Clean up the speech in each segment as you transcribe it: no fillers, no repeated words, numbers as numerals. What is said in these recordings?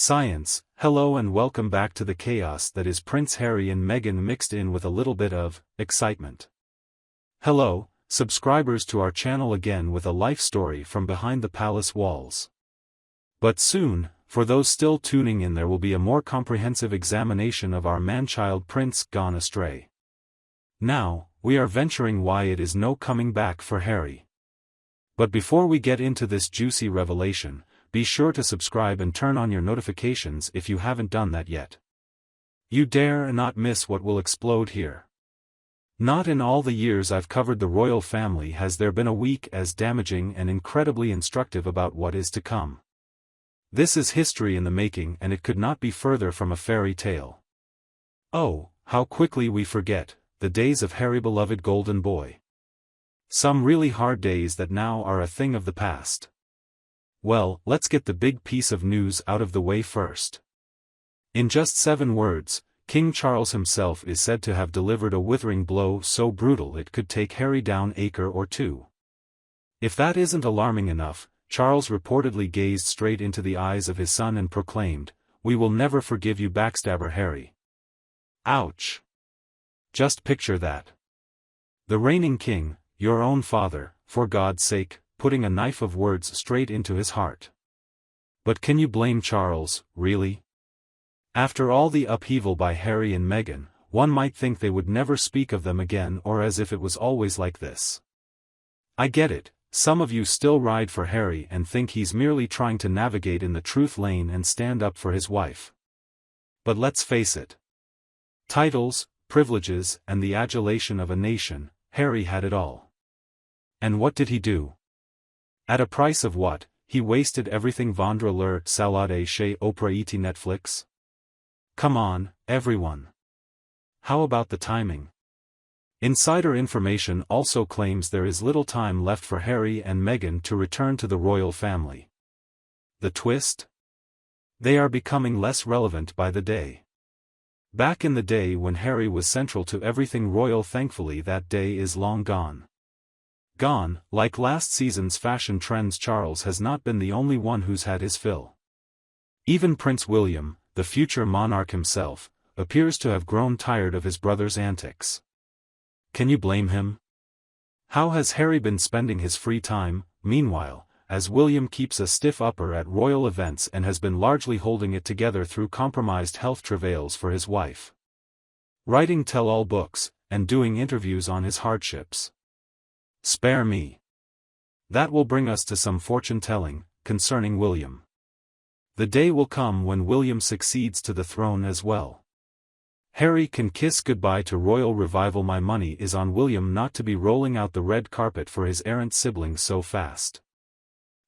Science. Hello and welcome back to the chaos that is Prince Harry and Meghan mixed in with a little bit of excitement. Hello, subscribers to our channel again with a life story from behind the palace walls. But soon, for those still tuning in, there will be a more comprehensive examination of our man-child prince gone astray. Now, we are venturing why it is no coming back for Harry. But before we get into this juicy revelation, be sure to subscribe and turn on your notifications if you haven't done that yet. You dare not miss what will explode here. Not in all the years I've covered the royal family has there been a week as damaging and incredibly instructive about what is to come. This is history in the making, and it could not be further from a fairy tale. Oh, how quickly we forget the days of Harry, beloved golden boy. Some really hard days that now are a thing of the past. Well, let's get the big piece of news out of the way first. In just 7 words, King Charles himself is said to have delivered a withering blow so brutal it could take Harry down an acre or two. If that isn't alarming enough, Charles reportedly gazed straight into the eyes of his son and proclaimed, "We will never forgive you, backstabber Harry." Ouch! Just picture that. The reigning king, your own father, for God's sake, putting a knife of words straight into his heart. But can you blame Charles, really? After all the upheaval by Harry and Meghan, one might think they would never speak of them again, or as if it was always like this. I get it, some of you still ride for Harry and think he's merely trying to navigate in the truth lane and stand up for his wife. But let's face it. Titles, privileges, and the adulation of a nation, Harry had it all. And what did he do? At a price of what? He wasted everything. Vendre leur salade chez Oprah et Netflix? Come on, everyone. How about the timing? Insider information also claims there is little time left for Harry and Meghan to return to the royal family. The twist? They are becoming less relevant by the day. Back in the day when Harry was central to everything royal, thankfully that day is long gone. Gone, like last season's fashion trends. Charles has not been the only one who's had his fill. Even Prince William, the future monarch himself, appears to have grown tired of his brother's antics. Can you blame him? How has Harry been spending his free time, meanwhile, as William keeps a stiff upper at royal events and has been largely holding it together through compromised health travails for his wife? Writing tell-all books, and doing interviews on his hardships. Spare me. That will bring us to some fortune-telling, concerning William. The day will come when William succeeds to the throne as well. Harry can kiss goodbye to royal revival. My money is on William not to be rolling out the red carpet for his errant siblings so fast.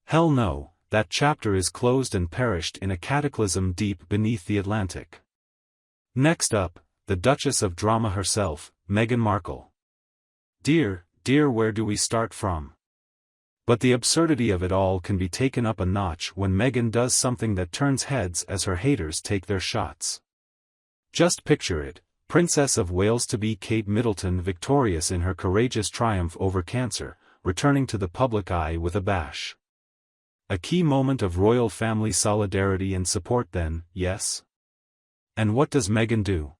Hell no, that chapter is closed and perished in a cataclysm deep beneath the Atlantic. Next up, the Duchess of Drama herself, Meghan Markle. Dear, where do we start from? But the absurdity of it all can be taken up a notch when Meghan does something that turns heads as her haters take their shots. Just picture it, Princess of Wales to be Kate Middleton victorious in her courageous triumph over cancer, returning to the public eye with a bash. A key moment of royal family solidarity and support then, yes? And what does Meghan do?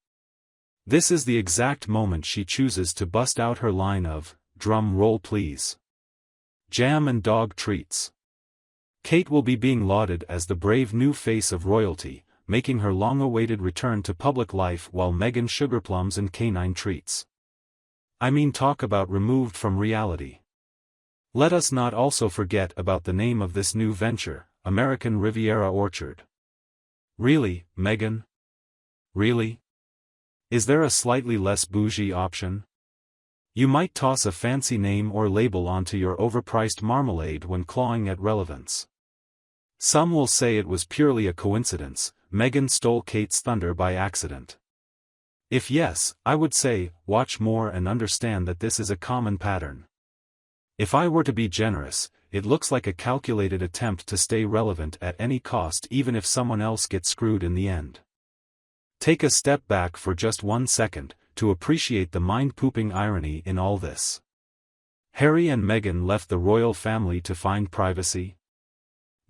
This is the exact moment she chooses to bust out her line of, drum roll please, jam and dog treats. Kate will be being lauded as the brave new face of royalty, making her long-awaited return to public life, while Meghan sugarplums and canine treats. I mean, talk about removed from reality. Let us not also forget about the name of this new venture, American Riviera Orchard. Really, Meghan? Really? Is there a slightly less bougie option? You might toss a fancy name or label onto your overpriced marmalade when clawing at relevance. Some will say it was purely a coincidence, Meghan stole Kate's thunder by accident. If yes, I would say, watch more and understand that this is a common pattern. If I were to be generous, it looks like a calculated attempt to stay relevant at any cost, even if someone else gets screwed in the end. Take a step back for just 1 second, to appreciate the mind-pooping irony in all this. Harry and Meghan left the royal family to find privacy?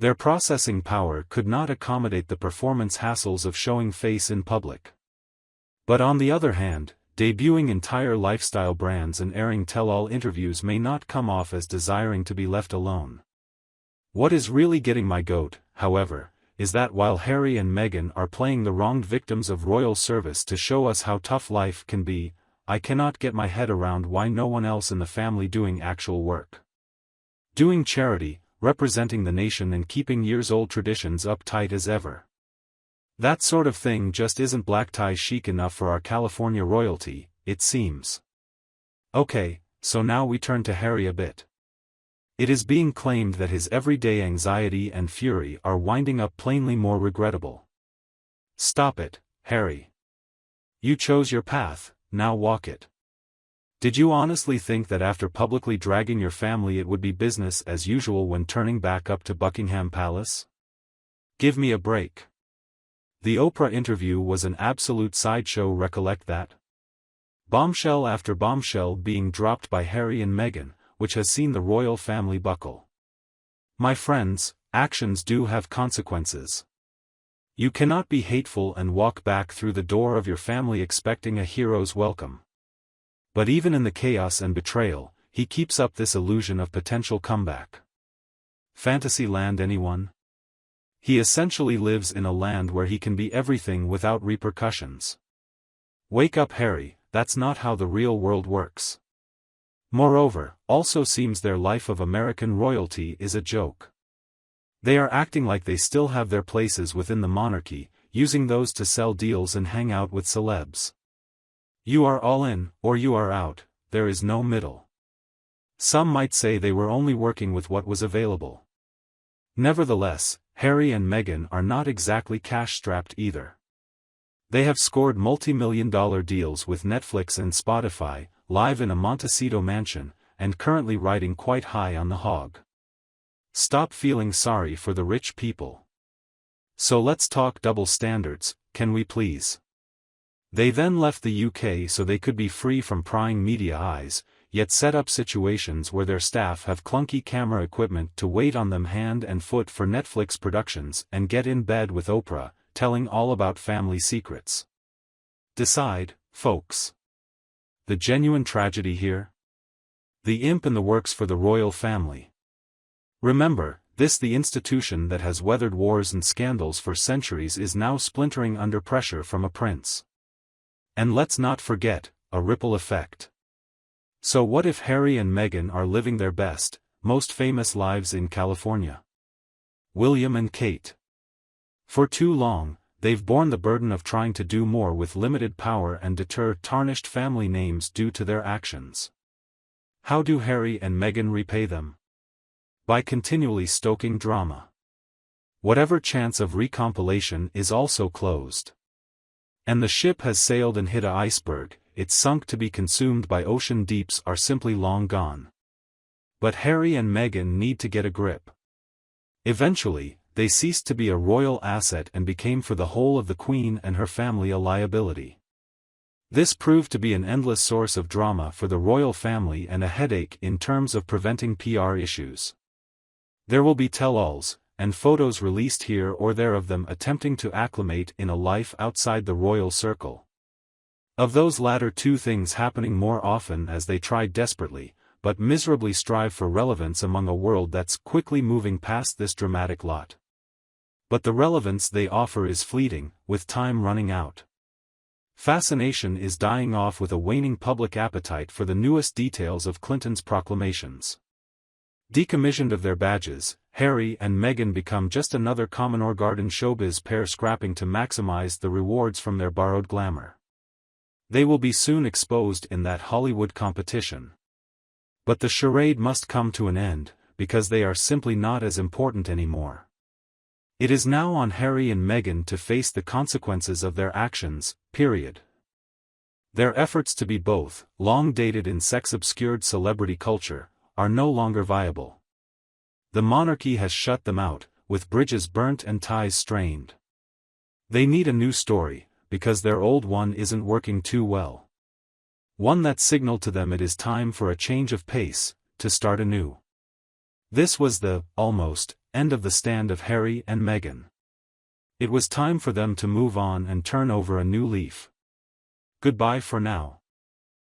Their processing power could not accommodate the performance hassles of showing face in public. But on the other hand, debuting entire lifestyle brands and airing tell-all interviews may not come off as desiring to be left alone. What is really getting my goat, however, is that while Harry and Meghan are playing the wronged victims of royal service to show us how tough life can be, I cannot get my head around why no one else in the family doing actual work. Doing charity, representing the nation and keeping years-old traditions up tight as ever. That sort of thing just isn't black tie chic enough for our California royalty, it seems. Okay, so now we turn to Harry a bit. It is being claimed that his everyday anxiety and fury are winding up plainly more regrettable. Stop it, Harry. You chose your path, now walk it. Did you honestly think that after publicly dragging your family it would be business as usual when turning back up to Buckingham Palace? Give me a break. The Oprah interview was an absolute sideshow, recollect that? Bombshell after bombshell being dropped by Harry and Meghan, which has seen the royal family buckle. My friends, actions do have consequences. You cannot be hateful and walk back through the door of your family expecting a hero's welcome. But even in the chaos and betrayal, he keeps up this illusion of potential comeback. Fantasyland, anyone? He essentially lives in a land where he can be everything without repercussions. Wake up, Harry, that's not how the real world works. Moreover, also seems their life of American royalty is a joke. They are acting like they still have their places within the monarchy, using those to sell deals and hang out with celebs. You are all in, or you are out, there is no middle. Some might say they were only working with what was available. Nevertheless, Harry and Meghan are not exactly cash-strapped either. They have scored multi-million-dollar deals with Netflix and Spotify, live in a Montecito mansion, and currently riding quite high on the hog. Stop feeling sorry for the rich people. So let's talk double standards, can we please? They then left the UK so they could be free from prying media eyes, yet set up situations where their staff have clunky camera equipment to wait on them hand and foot for Netflix productions and get in bed with Oprah, telling all about family secrets. Decide, folks. The genuine tragedy here? The imp in the works for the royal family. Remember, the institution that has weathered wars and scandals for centuries is now splintering under pressure from a prince. And let's not forget, a ripple effect. So what if Harry and Meghan are living their best, most famous lives in California? William and Kate. For too long, they've borne the burden of trying to do more with limited power and deter tarnished family names due to their actions. How do Harry and Meghan repay them? By continually stoking drama. Whatever chance of recompilation is also closed. And the ship has sailed and hit an iceberg, it's sunk to be consumed by ocean deeps are simply long gone. But Harry and Meghan need to get a grip. Eventually, they ceased to be a royal asset and became for the whole of the Queen and her family a liability. This proved to be an endless source of drama for the royal family and a headache in terms of preventing PR issues. There will be tell-alls, and photos released here or there of them attempting to acclimate in a life outside the royal circle. Of those latter two things happening more often as they try desperately, but miserably strive for relevance among a world that's quickly moving past this dramatic lot. But the relevance they offer is fleeting, with time running out. Fascination is dying off with a waning public appetite for the newest details of Clinton's proclamations. Decommissioned of their badges, Harry and Meghan become just another Commodore Garden showbiz pair scrapping to maximize the rewards from their borrowed glamour. They will be soon exposed in that Hollywood competition. But the charade must come to an end, because they are simply not as important anymore. It is now on Harry and Meghan to face the consequences of their actions, period. Their efforts to be both, long dated in sex-obscured celebrity culture, are no longer viable. The monarchy has shut them out, with bridges burnt and ties strained. They need a new story, because their old one isn't working too well. One that signaled to them it is time for a change of pace, to start anew. This was the, almost, End of the stand of Harry and Meghan. It was time for them to move on and turn over a new leaf. Goodbye for now.